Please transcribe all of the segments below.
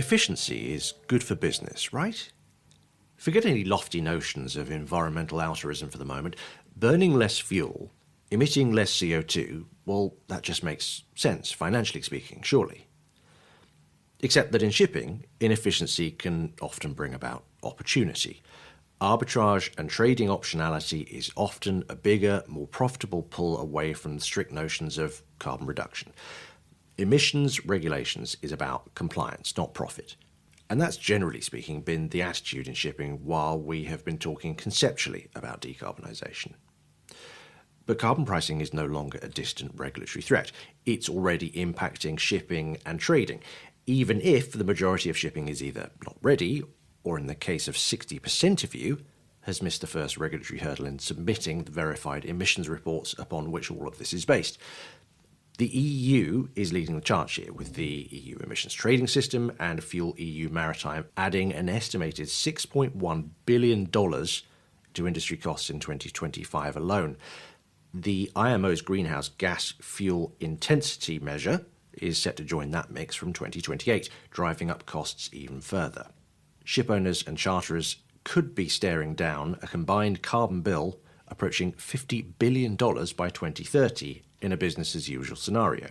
Efficiency is good for business, right? Forget any lofty notions of environmental altruism for the moment. Burning less fuel, emitting less CO2, well, that just makes sense, financially speaking, surely. Except that in shipping, inefficiency can often bring about opportunity. Arbitrage and trading optionality is often a bigger, more profitable pull away from the strict notions of carbon reduction. Emissions regulations is about compliance, not profit. And that's generally speaking been the attitude in shipping while we have been talking conceptually about decarbonisation. But carbon pricing is no longer a distant regulatory threat. It's already impacting shipping and trading, even if the majority of shipping is either not ready or, in the case of 60% of you, has missed the first regulatory hurdle in submitting the verified emissions reports upon which all of this is based. The EU is leading the charge here, with the EU emissions trading system and FuelEU Maritime adding an estimated $6.1 billion to industry costs in 2025 alone. The IMO's greenhouse gas fuel intensity measure is set to join that mix from 2028, driving up costs even further. Ship owners and charterers could be staring down a combined carbon bill approaching $50 billion by 2030 in a business-as-usual scenario.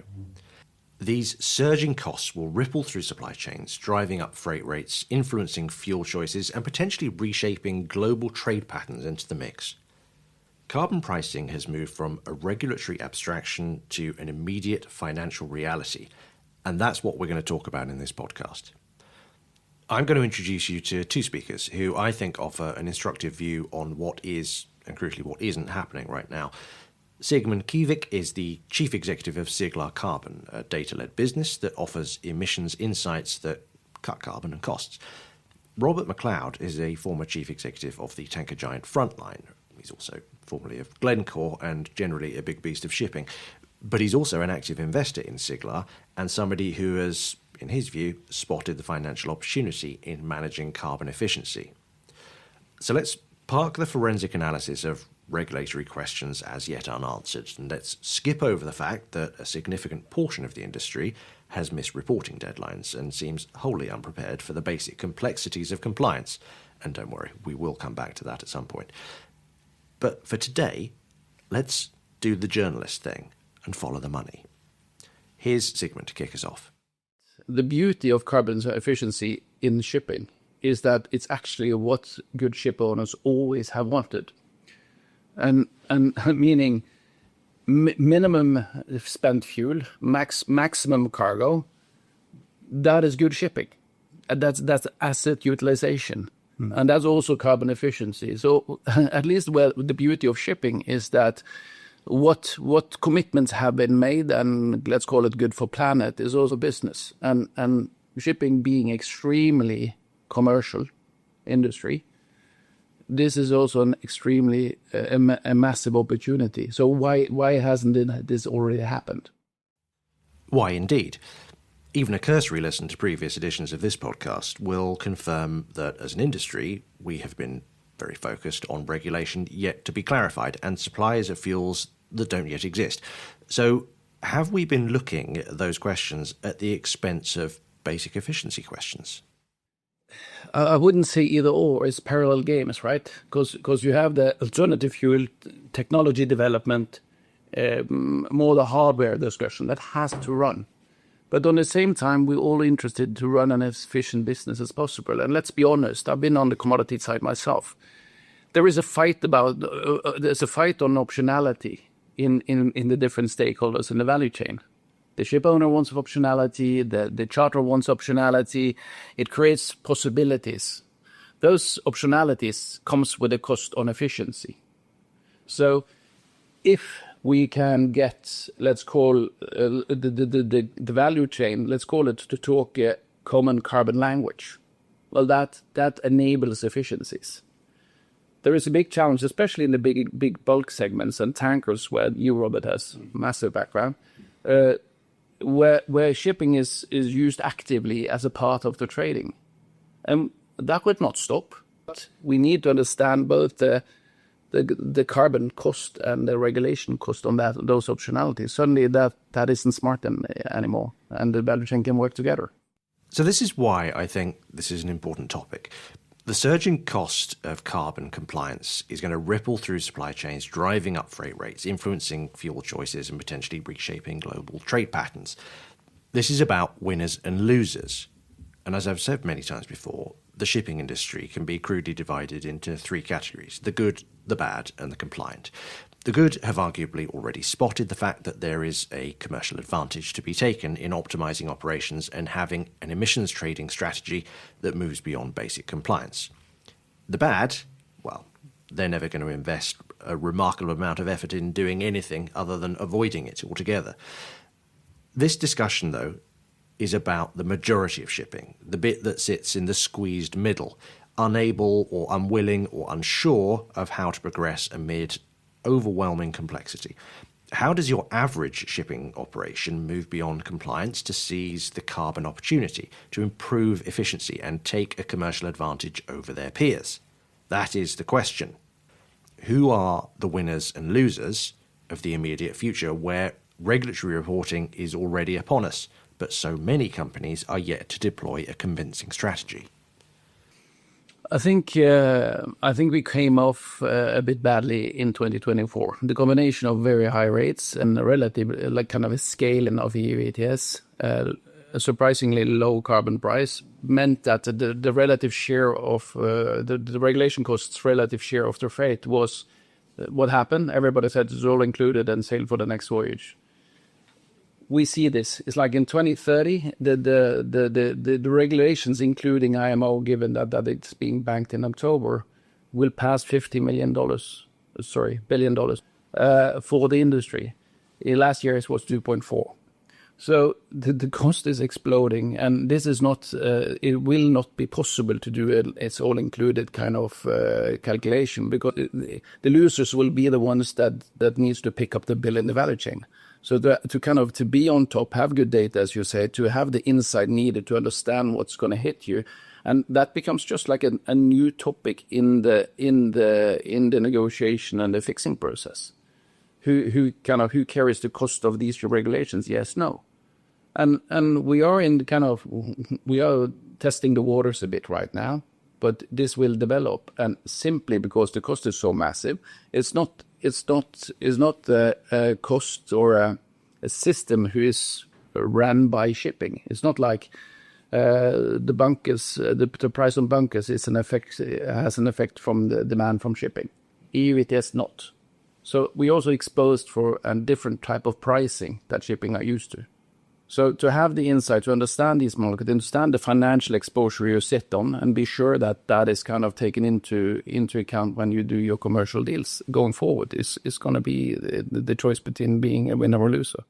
These surging costs will ripple through supply chains, driving up freight rates, influencing fuel choices, and potentially reshaping global trade patterns into the mix. Carbon pricing has moved from a regulatory abstraction to an immediate financial reality, and that's what we're going to talk about in this podcast. I'm going to introduce you to two speakers who I think offer an instructive view on what is, and crucially what isn't, happening right now. Sigmund Kivik is the chief executive of Siglar Carbon, a data-led business that offers emissions insights that cut carbon and costs. Robert McLeod is a former chief executive of the tanker giant Frontline. He's also formerly of Glencore and generally a big beast of shipping. But he's also an active investor in Siglar and somebody who has, in his view, spotted the financial opportunity in managing carbon efficiency. So let's park the forensic analysis of regulatory questions as yet unanswered, and let's skip over the fact that a significant portion of the industry has missed reporting deadlines and seems wholly unprepared for the basic complexities of compliance. And don't worry, we will come back to that at some point. But for today, let's do the journalist thing and follow the money. Here's Sigmund to kick us off. The beauty of carbon efficiency in shipping is that it's actually what good ship owners always have wanted. And meaning minimum spent fuel, maximum cargo, that is good shipping. And that's asset utilization. And that's also carbon efficiency. So at least the beauty of shipping is that what commitments have been made, and let's call it good for planet, is also business. And shipping being extremely commercial industry, this is also an extremely a massive opportunity. So why hasn't this already happened? Why indeed? Even a cursory listen to previous editions of this podcast will confirm that as an industry, we have been very focused on regulation yet to be clarified and suppliers of fuels that don't yet exist. So have we been looking at those questions at the expense of basic efficiency questions? I wouldn't say either or. It's parallel games, right? Because you have the alternative fuel technology development, more the hardware discussion that has to run. But on the same time, we're all interested to run an efficient business as possible. And let's be honest, I've been on the commodity side myself. There is a fight there's a fight on optionality in the different stakeholders in the value chain. The ship owner wants optionality, the charter wants optionality. It creates possibilities. Those optionalities comes with a cost on efficiency. So if we can get, let's call the value chain, let's call it to talk a common carbon language, well, that enables efficiencies. There is a big challenge, especially in the big bulk segments and tankers, where you, Robert, has massive background, where shipping is used actively as a part of the trading. And that would not stop. But we need to understand both the carbon cost and the regulation cost on those optionalities. Suddenly that isn't smart anymore, and the value chain can work together. So this is why I think this is an important topic. The surging cost of carbon compliance is going to ripple through supply chains, driving up freight rates, influencing fuel choices, and potentially reshaping global trade patterns. This is about winners and losers. And as I've said many times before, the shipping industry can be crudely divided into three categories: the good, the bad, and the compliant. The good have arguably already spotted the fact that there is a commercial advantage to be taken in optimizing operations and having an emissions trading strategy that moves beyond basic compliance. The bad, well, they're never going to invest a remarkable amount of effort in doing anything other than avoiding it altogether. This discussion, though, is about the majority of shipping, the bit that sits in the squeezed middle, unable or unwilling or unsure of how to progress amid overwhelming complexity. How does your average shipping operation move beyond compliance to seize the carbon opportunity, to improve efficiency and take a commercial advantage over their peers? That is the question. Who are the winners and losers of the immediate future, where regulatory reporting is already upon us, but so many companies are yet to deploy a convincing strategy? I think we came off a bit badly in 2024. The combination of very high rates and a relative, like kind of a scaling of EU ETS, a surprisingly low carbon price, meant that the relative share of the regulation costs relative share of the freight was what happened. Everybody said it's all included and sail for the next voyage. We see this. It's like in 2030, the regulations, including IMO, given that it's being banked in October, will pass billion dollars for the industry. Last year it was 2.4. So the cost is exploding, and this is not. It will not be possible to do it's all included kind of calculation, because the losers will be the ones that needs to pick up the bill in the value chain. So to be on top, have good data, as you say, to have the insight needed to understand what's going to hit you, and that becomes just like a new topic in the negotiation and the fixing process. Who carries the cost of these regulations? Yes, no, and we are we are testing the waters a bit right now, but this will develop, and simply because the cost is so massive, it's not a cost or a system who is ran by shipping. It's not like the bunkers, the price on bunkers has an effect from the demand from shipping. EU ETS not. So we also exposed for a different type of pricing that shipping are used to. So to have the insight, to understand these markets, understand the financial exposure you sit on, and be sure that that is kind of taken into account when you do your commercial deals going forward is going to be the choice between being a winner or loser.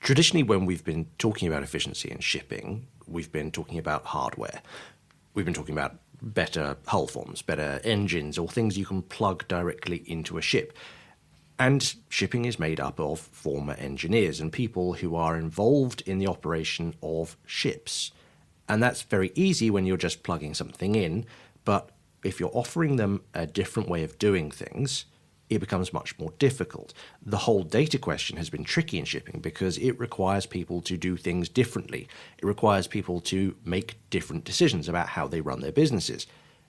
Traditionally, when we've been talking about efficiency in shipping, we've been talking about hardware. We've been talking about better hull forms, better engines, or things you can plug directly into a ship. And shipping is made up of former engineers and people who are involved in the operation of ships. And that's very easy when you're just plugging something in, but if you're offering them a different way of doing things, it becomes much more difficult. The whole data question has been tricky in shipping because it requires people to do things differently. It requires people to make different decisions about how they run their businesses.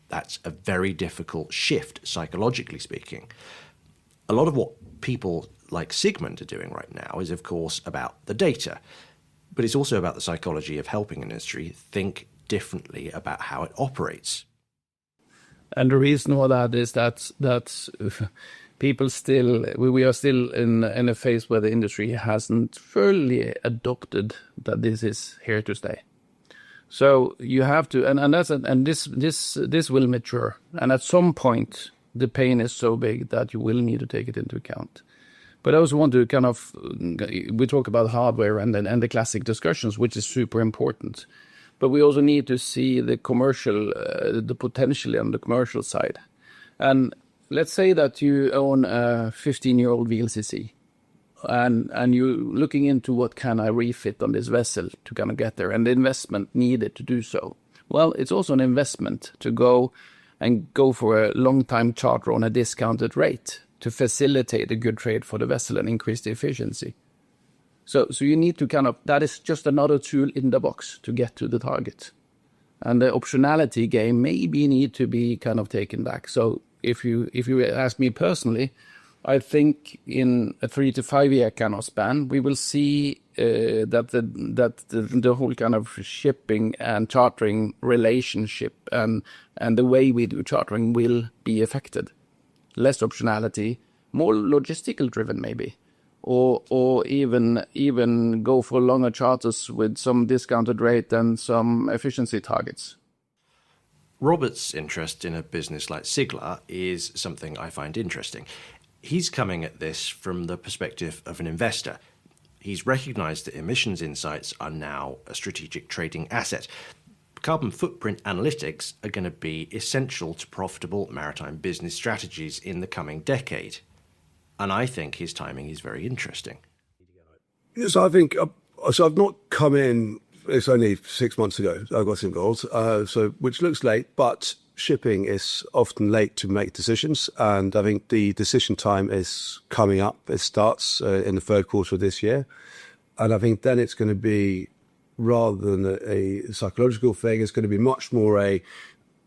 That's a very difficult shift, psychologically speaking. A lot of what people like Sigmund are doing right now is, of course, about the data, but it's also about the psychology of helping industry think differently about how it operates. And the reason for that is that people still, we are still in a phase where the industry hasn't fully adopted that this is here to stay. So you have to, and this will mature, and at some point the pain is so big that you will need to take it into account. But I also want to we talk about hardware and the classic discussions, which is super important. But we also need to see the commercial, the potential on the commercial side. And let's say that you own a 15-year-old VLCC, and you're looking into what can I refit on this vessel to kind of get there, and the investment needed to do so. Well, it's also an investment to go for a long-time charter on a discounted rate to facilitate a good trade for the vessel and increase the efficiency. So you need to that is just another tool in the box to get to the target. And the optionality game maybe need to be kind of taken back. So if you ask me personally, I think in a 3 to 5 year kind of span, we will see that the whole kind of shipping and chartering relationship and the way we do chartering will be affected. Less optionality, more logistical driven maybe. Or even go for longer charters with some discounted rate and some efficiency targets. Robert's interest in a business like Sigla is something I find interesting. He's coming at this from the perspective of an investor. He's recognised that emissions insights are now a strategic trading asset. Carbon footprint analytics are going to be essential to profitable maritime business strategies in the coming decade. And I think his timing is very interesting. Yes, I think, so I've not come in, it's only 6 months ago I got involved, which looks late, but shipping is often late to make decisions. And I think the decision time is coming up. It starts in the third quarter of this year. And I think then it's going to be, rather than a psychological thing, it's going to be much more a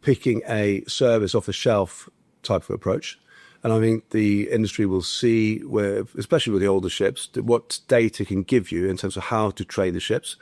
picking a service off the shelf type of approach. And I think the industry will see, where, especially with the older ships, what data can give you in terms of how to trade the ships.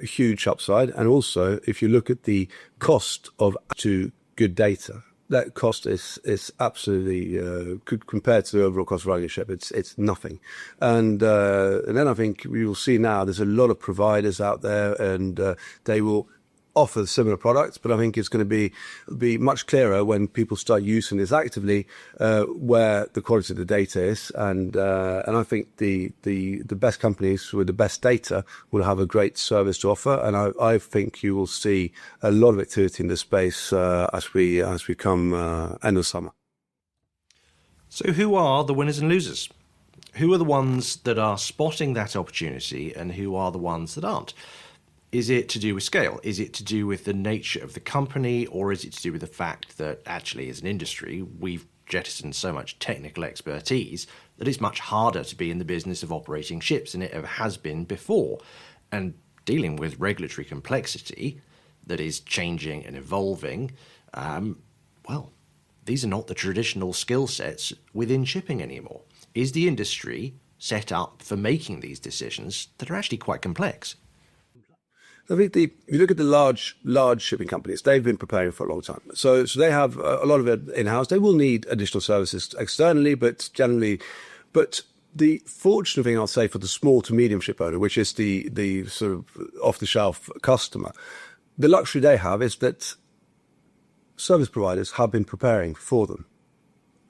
Huge upside. And also, if you look at the cost of to good data, that cost is absolutely compared to the overall cost of running a ship, it's nothing. And then I think we will see now there's a lot of providers out there, and they will offer similar products, but I think it's going to be much clearer when people start using this actively, where the quality of the data is, and I think the best companies with the best data will have a great service to offer, and I think you will see a lot of activity in this space as we come end of summer. So who are the winners and losers? Who are the ones that are spotting that opportunity, and who are the ones that aren't? Is it to do with scale? Is it to do with the nature of the company? Or is it to do with the fact that actually as an industry, we've jettisoned so much technical expertise that it's much harder to be in the business of operating ships than it ever has been before? And dealing with regulatory complexity that is changing and evolving, these are not the traditional skill sets within shipping anymore. Is the industry set up for making these decisions that are actually quite complex? I think if you look at the large shipping companies, they've been preparing for a long time. So they have a lot of it in-house. They will need additional services externally, but the fortunate thing I'll say for the small to medium ship owner, which is the sort of off-the-shelf customer, the luxury they have is that service providers have been preparing for them.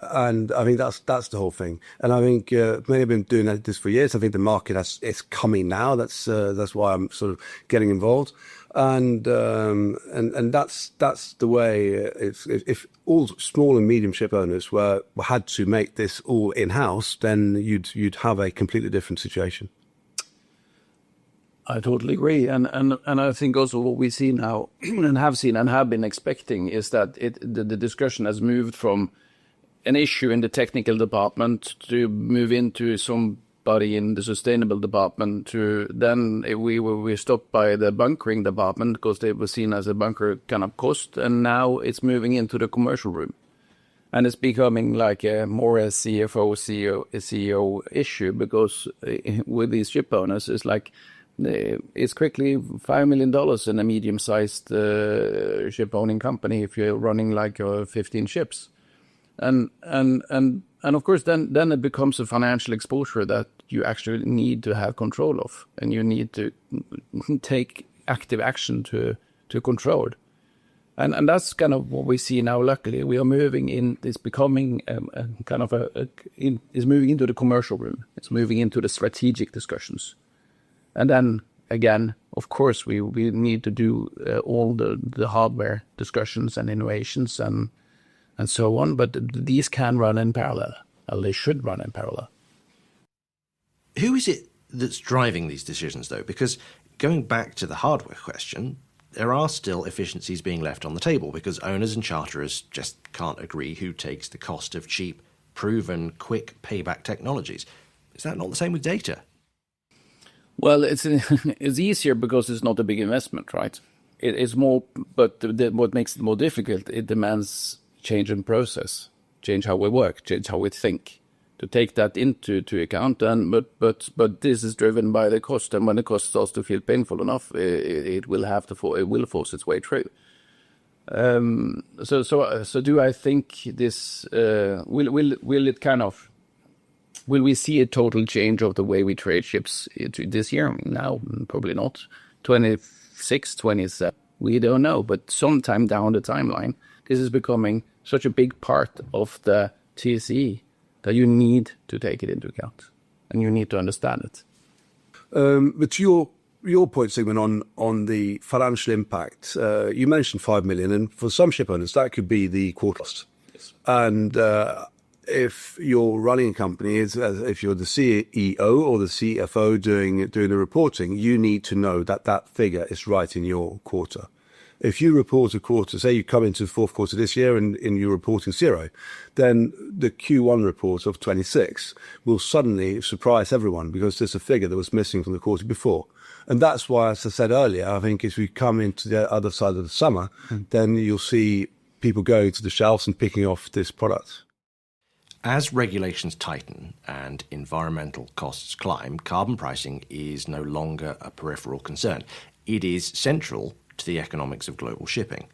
And I think that's the whole thing. And I think many have been doing this for years. I think the market is coming now. That's why I'm sort of getting involved. And that's the way. If all small and medium ship owners had to make this all in house, then you'd have a completely different situation. I totally agree, and I think also what we see now and have seen and have been expecting is that the discussion has moved from an issue in the technical department to move into somebody in the sustainable department, to then we were stopped by the bunkering department because they were seen as a bunker kind of cost, and now it's moving into the commercial room. And it's becoming like more a CEO issue, because with these ship owners, it's like it's quickly $5 million in a medium-sized ship owning company if you're running like 15 ships. And of course, then it becomes a financial exposure that you actually need to have control of, and you need to take active action to control. And that's kind of what we see now. Luckily, we are moving in. It's becoming it's moving into the commercial room. It's moving into the strategic discussions, and then again, of course, we need to do all the hardware discussions and innovations and so on, but these can run in parallel, or they should run in parallel. Who is it that's driving these decisions, though? Because going back to the hardware question, there are still efficiencies being left on the table because owners and charterers just can't agree who takes the cost of cheap, proven, quick payback technologies. Is that not the same with data? Well, it's it's easier because it's not a big investment, right? It's more, but what makes it more difficult, it demands change in process, change how we work, change how we think, to take that into account. And but this is driven by the cost, and when the cost starts to feel painful enough, it will have to it will force its way through. So do I think this will it kind of, will we see a total change of the way we trade ships this year? No, probably not. 26, 27, we don't know. But sometime down the timeline, this is becoming such a big part of the TCE that you need to take it into account and you need to understand it. But to your point, Sigmund, on the financial impact, you mentioned 5 million, and for some ship owners, that could be the quarter cost. Yes. And if you're running a company, if you're the CEO or the CFO doing the reporting, you need to know that figure is right in your quarter. If you report a quarter, say you come into the fourth quarter this year and you're reporting 0, then the Q1 report of 26 will suddenly surprise everyone because there's a figure that was missing from the quarter before. And that's why, as I said earlier, I think as we come into the other side of the summer, then you'll see people going to the shelves and picking off this product. As regulations tighten and environmental costs climb, carbon pricing is no longer a peripheral concern. It is central to the economics of global shipping.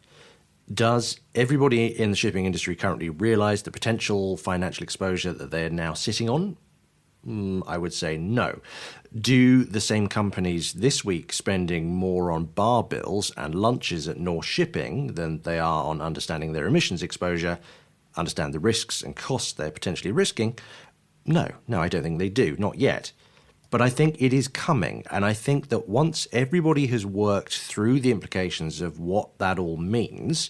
Does everybody in the shipping industry currently realize the potential financial exposure that they're now sitting on? I would say no. Do the same companies this week spending more on bar bills and lunches at North Shipping than they are on understanding their emissions exposure, understand the risks and costs they're potentially risking? No, I don't think they do, not yet. But I think it is coming, and I think that once everybody has worked through the implications of what that all means,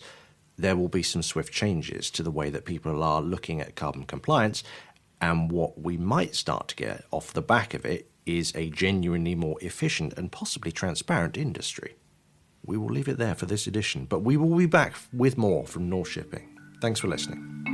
there will be some swift changes to the way that people are looking at carbon compliance, and what we might start to get off the back of it is a genuinely more efficient and possibly transparent industry. We will leave it there for this edition, but we will be back with more from North Shipping. Thanks for listening.